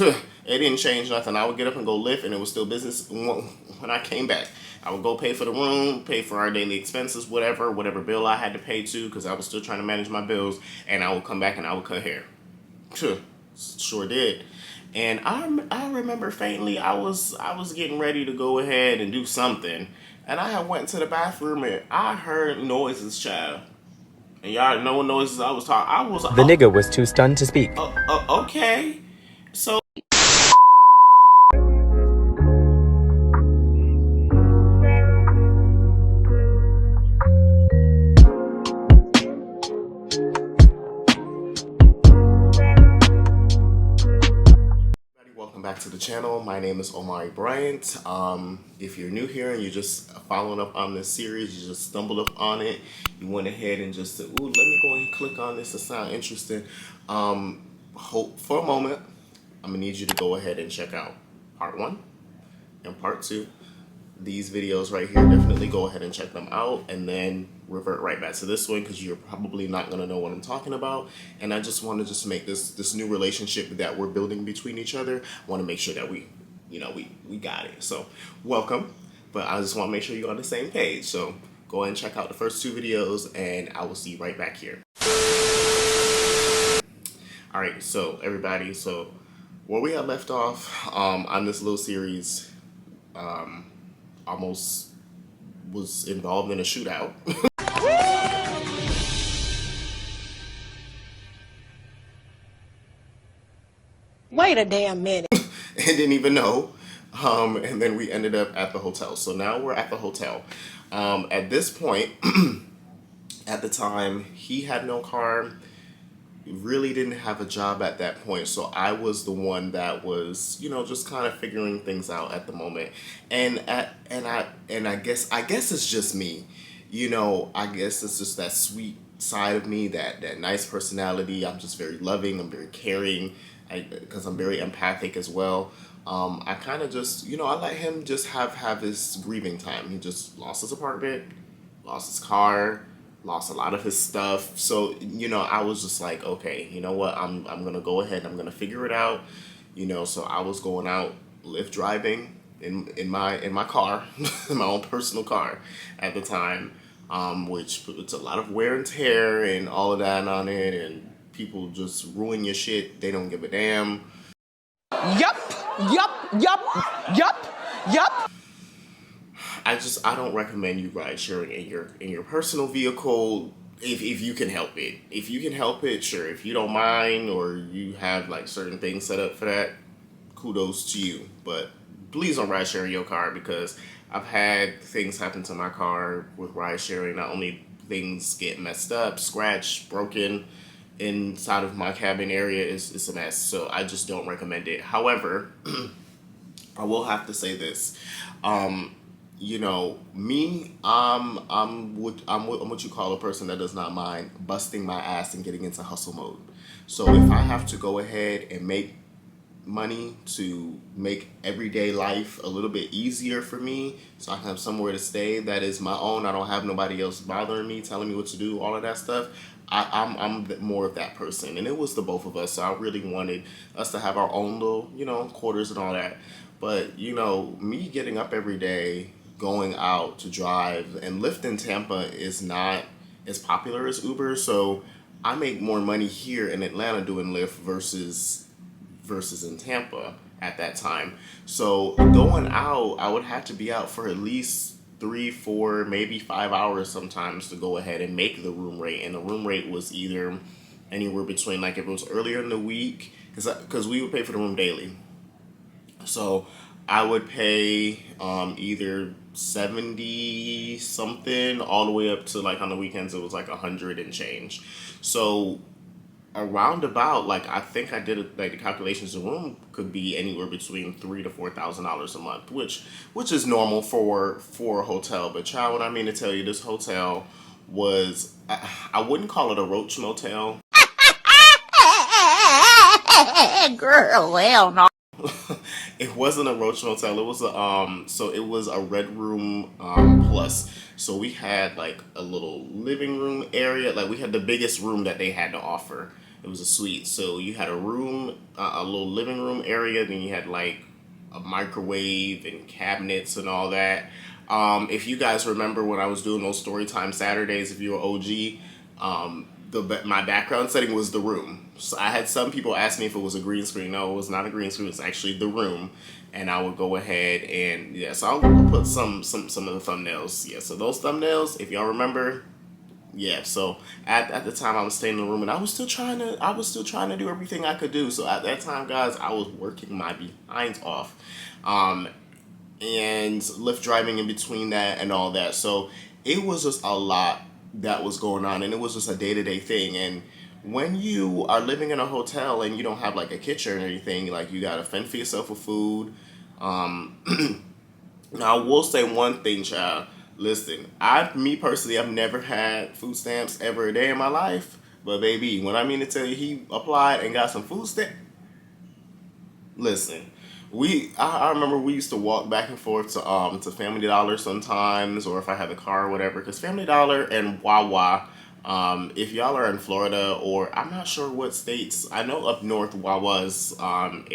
It didn't change nothing. I would get up and go lift, and it was still business when I came back. I would go pay for the room, pay for our daily expenses, whatever bill I had to pay to, because I was still trying to manage my bills, and I would come back and I would cut hair. Sure did. And I remember faintly I was getting ready to go ahead and do something, and I had went to the bathroom and I heard noises, child. And y'all know what noises I was talking. I was The nigga was too stunned to speak. okay. So welcome back to the channel. My name is Omari Bryant. If you're new here and you're just following up on this series, you just stumbled up on it, you went ahead and just said, ooh, let me go and click on this to sound interesting. Hope for a moment, I'm gonna need you to go ahead and check out part 1 and part 2. These videos right here, definitely go ahead and check them out, and then revert right back to this one, because you're probably not going to know what I'm talking about. And I just want to just make this new relationship that we're building between each other. I want to make sure that we got it. So welcome, but I just want to make sure you're on the same page. So go ahead and check out the first 2 videos, and I will see you right back here. All right, so everybody, so where we had left off on this little series, almost was involved in a shootout. Wait a damn minute. And didn't even know. And then we ended up at the hotel. So now we're at the hotel. At this point, at the time, he had no car. Really didn't have a job at that point, so I was the one that was, just kind of figuring things out at the moment. And I guess it's just me, I guess it's just that sweet side of me, that nice personality. I'm just very loving, I'm very caring, because I'm very empathic as well. I kind of just, I let him just have his grieving time. He just lost his apartment, lost his car, lost a lot of his stuff. So, I was just like, okay, you know what? I'm going to go ahead. I'm going to figure it out. So I was going out, Lyft driving in my car, in my own personal car at the time, which puts a lot of wear and tear and all of that on it. And people just ruin your shit. They don't give a damn. Yup. I don't recommend you ride sharing in your personal vehicle if you can help it. If you can help it, sure. If you don't mind, or you have like certain things set up for that, kudos to you. But please don't ride share in your car, because I've had things happen to my car with ride sharing. Not only things get messed up, scratched, broken inside of my cabin area, is a mess. So I just don't recommend it. However, I will have to say this. Me, I'm what you call a person that does not mind busting my ass and getting into hustle mode. So if I have to go ahead and make money to make everyday life a little bit easier for me, so I can have somewhere to stay that is my own, I don't have nobody else bothering me, telling me what to do, all of that stuff, I'm more of that person. And it was the both of us, so I really wanted us to have our own little, quarters and all that. But, me getting up every day, going out to drive, and Lyft in Tampa is not as popular as Uber, so I make more money here in Atlanta doing Lyft versus in Tampa at that time. So going out, I would have to be out for at least 3, 4, maybe 5 hours sometimes to go ahead and make the room rate. And the room rate was either anywhere between, like, if it was earlier in the week, because we would pay for the room daily. So I would pay either 70 something all the way up to, like, on the weekends it was like 100 and change. So around about, like, I think I did it, like, the calculations, the room could be anywhere between $3,000 to $4,000 a month, which is normal for a hotel. But child, what I mean to tell you, this hotel was, I wouldn't call it a roach motel. Girl, hell no. It wasn't a roach motel. It was it was a red room plus. So we had like a little living room area. Like, we had the biggest room that they had to offer. It was a suite. So you had a room, a little living room area. Then you had like a microwave and cabinets and all that. If you guys remember when I was doing those Storytime Saturdays, if you were OG, my background setting was the room. So I had some people ask me if it was a green screen. No, it was not a green screen. It's actually the room. And I would go ahead and yeah. So I'll put some of the thumbnails. Yeah. So those thumbnails, if y'all remember, yeah. So at the time I was staying in the room and I was still trying to do everything I could do. So at that time, guys, I was working my behind off. And Lyft driving in between that and all that. So it was just a lot that was going on, and it was just a day-to-day thing. And when you are living in a hotel and you don't have like a kitchen or anything, like you gotta fend for yourself with food. Now I will say one thing, child. Listen, me personally, I've never had food stamps ever a day in my life. But baby, when I mean to tell you, he applied and got some food stamps. Listen, I remember we used to walk back and forth to Family Dollar sometimes, or if I had a car or whatever, because Family Dollar and Wawa, if y'all are in Florida or I'm not sure what states, I know up north Wawa's like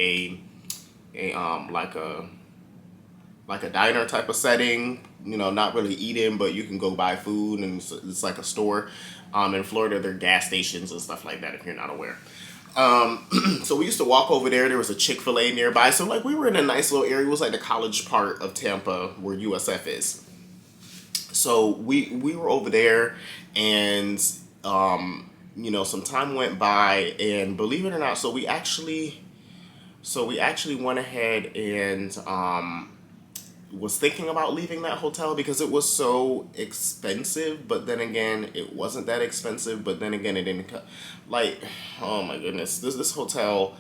a diner type of setting, you know, not really eating, but you can go buy food and it's like a store. In Florida, they're gas stations and stuff like that if you're not aware. So we used to walk over there. There was a Chick-fil-A nearby. So like we were in a nice little area. It was like the college part of Tampa where USF is. So we were over there and some time went by and believe it or not, so we actually went ahead and was thinking about leaving that hotel because it was so expensive, but then again it wasn't that expensive, but then again it didn't like, oh my goodness, this hotel,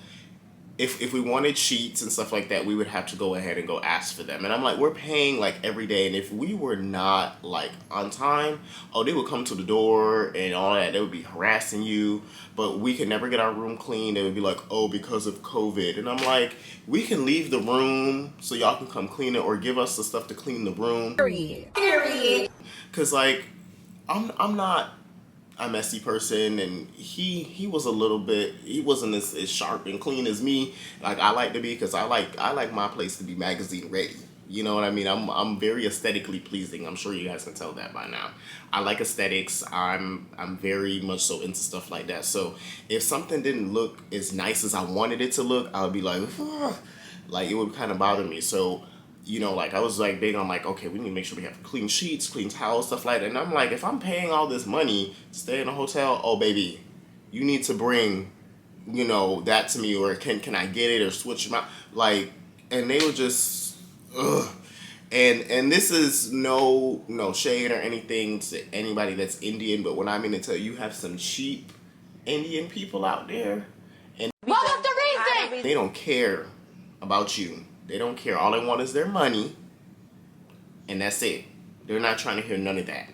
if we wanted sheets and stuff like that, we would have to go ahead and go ask for them. And I'm like, we're paying like every day, and if we were not like on time, oh, they would come to the door and all that. They would be harassing you, but we could never get our room clean. They would be like, oh, because of COVID. And I'm like, we can leave the room so y'all can come clean it or give us the stuff to clean the room. Period. Cause like, I'm not a messy person, and he was a little bit, he wasn't as sharp and clean as me like I like to be, because I like my place to be magazine ready. You know what I mean? I'm very aesthetically pleasing. I'm sure you guys can tell that by now. I like aesthetics. I'm very much so into stuff like that. So if something didn't look as nice as I wanted it to look, I would be like, ugh. Like it would kind of bother me. So like I was like big on like, okay, we need to make sure we have clean sheets, clean towels, stuff like that. And I'm like, if I'm paying all this money to stay in a hotel, oh baby, you need to bring, that to me, or can I get it or switch them out? Like, and they were just, ugh. And this is no shade or anything to anybody that's Indian, but when I mean to tell you, you have some cheap Indian people out there, and What was the reason? they don't care about you. They don't care. All they want is their money, and that's it. They're not trying to hear none of that.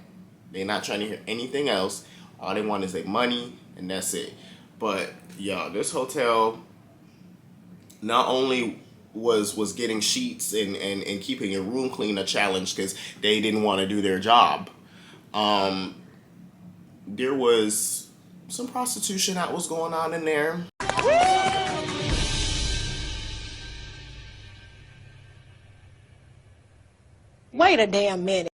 They're not trying to hear anything else. All they want is their money, and that's it. But yeah, this hotel not only was getting sheets and keeping your room clean a challenge because they didn't want to do their job. There was some prostitution that was going on in there. Wait a damn minute.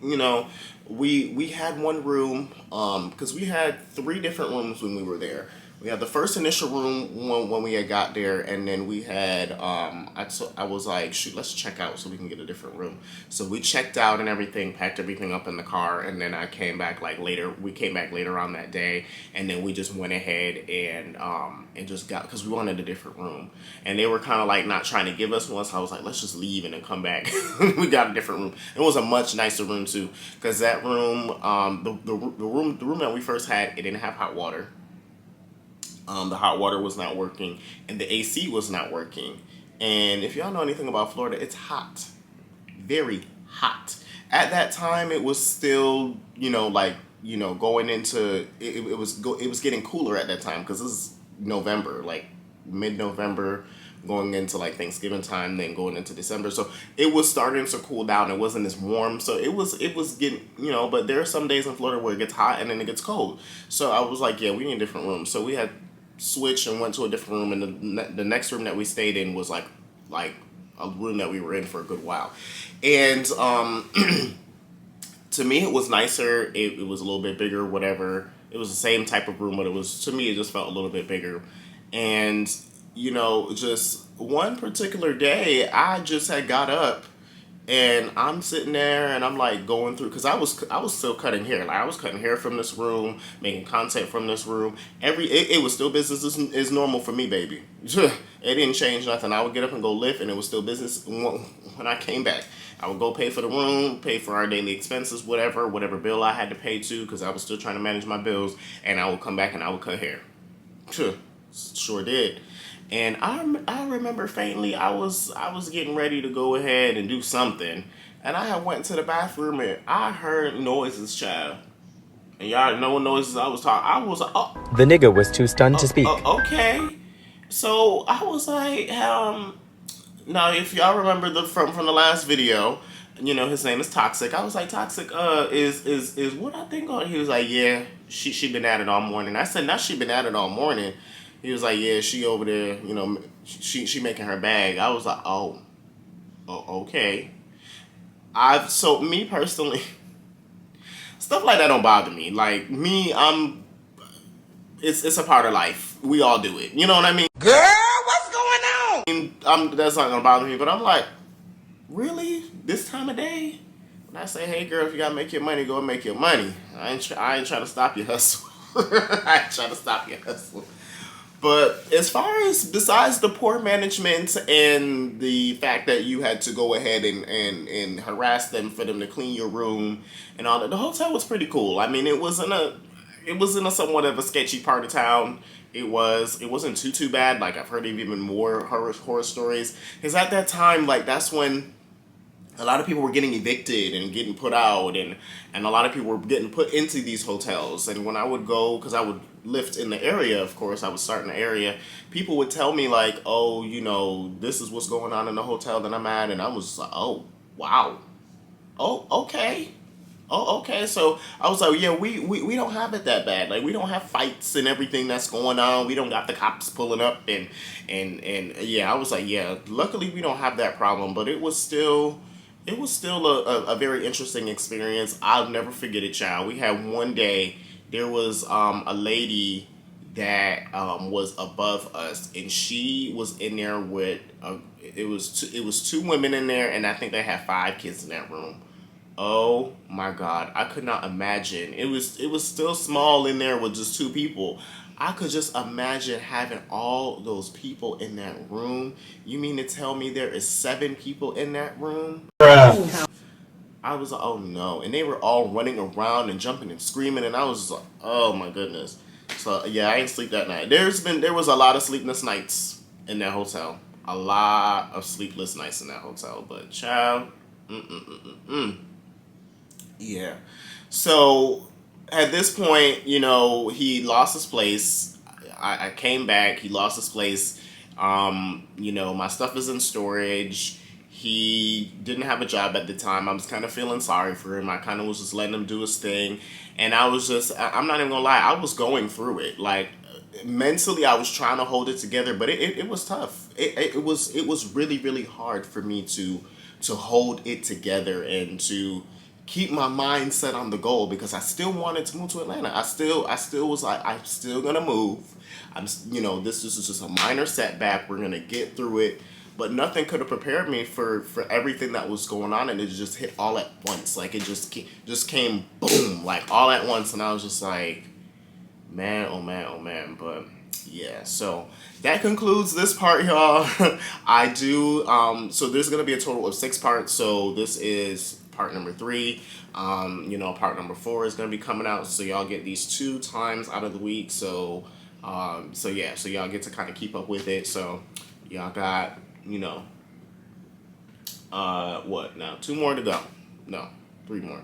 you know, we had one room because we had three different rooms when we were there. We had the first initial room when we had got there, and then we had I was like, shoot, let's check out so we can get a different room. So we checked out and everything, packed everything up in the car, and then I came back like later. We came back later on that day, and then we just went ahead and just got, because we wanted a different room, and they were kind of like not trying to give us one. So I was like, let's just leave and then come back. We got a different room. It was a much nicer room too, because that room, the room that we first had, it didn't have hot water. The hot water was not working, and the AC was not working. And if y'all know anything about Florida, it's hot, very hot. At that time, it was still, going into it was getting cooler at that time because this is November, like mid-November. going into like Thanksgiving time, then going into December. So it was starting to cool down. It wasn't as warm. So it was getting, but there are some days in Florida where it gets hot and then it gets cold. So I was like, yeah, we need a different room. So we had switched and went to a different room, and the next room that we stayed in was like a room that we were in for a good while. And to me it was nicer. It was a little bit bigger, whatever. It was the same type of room, but to me it just felt a little bit bigger. And just one particular day I just had got up and I'm sitting there and I'm like going through, because I was still cutting hair. Like I was cutting hair from this room, making content from this room. It was still business as normal for me, baby. It didn't change nothing. I would get up and go lift, and it was still business. When I came back, I would go pay for the room, pay for our daily expenses, whatever bill I had to pay to, because I was still trying to manage my bills. And I would come back and I would cut hair. Sure did. And I remember faintly I was getting ready to go ahead and do something, and I had went to the bathroom and I heard noises, child. And y'all know what noises I was talking. I was like, oh, The nigga was too stunned to speak. okay. So I was like, now if y'all remember from the last video, his name is Toxic. I was like, Toxic, is what I think on. He was like, yeah, she been at it all morning. I said, now she been at it all morning. He was like, yeah, she over there, she making her bag. I was like, oh, okay. So me personally, stuff like that don't bother me. Like me, it's a part of life. We all do it. You know what I mean? Girl, what's going on? That's not gonna bother me. But I'm like, really? This time of day? When I say, hey girl, if you gotta make your money, go and make your money. I ain't trying to stop your hustle. I ain't trying to stop your hustle. But as far as besides the poor management and the fact that you had to go ahead and harass them for them to clean your room and all that, the hotel was pretty cool. I mean, it was in a somewhat of a sketchy part of town. It wasn't too bad. Like I've heard of even more horror stories. Because at that time, like that's when a lot of people were getting evicted and getting put out, and a lot of people were getting put into these hotels. And when I would go, because I would lift in the area, of course, I would start in the area, people would tell me like, oh, this is what's going on in the hotel that I'm at. And I was like, oh, wow. Oh, okay. Oh, okay. So I was like, yeah, we don't have it that bad. Like we don't have fights and everything that's going on. We don't got the cops pulling up and yeah, I was like, yeah, luckily we don't have that problem. But it was still a very interesting experience. I'll never forget it, child. We had one day, there was a lady that was above us, and she was in there with it was two women in there, and I think they had 5 kids in that room. Oh my God, I could not imagine. It was still small in there with just 2 people. I could just imagine having all those people in that room. You mean to tell me there is 7 people in that room? Bruh. I was like, oh no. And they were all running around and jumping and screaming, and I was just like, oh my goodness. So yeah, I didn't sleep that night. There was a lot of sleepless nights in that hotel. A lot of sleepless nights in that hotel. But child, yeah. So at this point, he lost his place. I came back. He lost his place. My stuff is in storage. He didn't have a job at the time. I was kind of feeling sorry for him. I kind of was just letting him do his thing. And I'm not even gonna lie, I was going through it. Like, mentally, I was trying to hold it together, but it was tough. It was really, really hard for me to hold it together and to keep my mind set on the goal, because I still wanted to move to Atlanta. I still was like, I'm still gonna move. This is just a minor setback. We're gonna get through it. But nothing could have prepared me for everything that was going on, and it just hit all at once. Like it just came boom, like all at once, and I was just like, man, oh man, oh man. But yeah, so that concludes this part, y'all. I do. So there's gonna be a total of 6 parts. So this is part number 3. Part number 4 is gonna be coming out. So y'all get these 2 times out of the week. So yeah, so y'all get to kind of keep up with it. So y'all got. What now? 2 more to go. No, 3 more.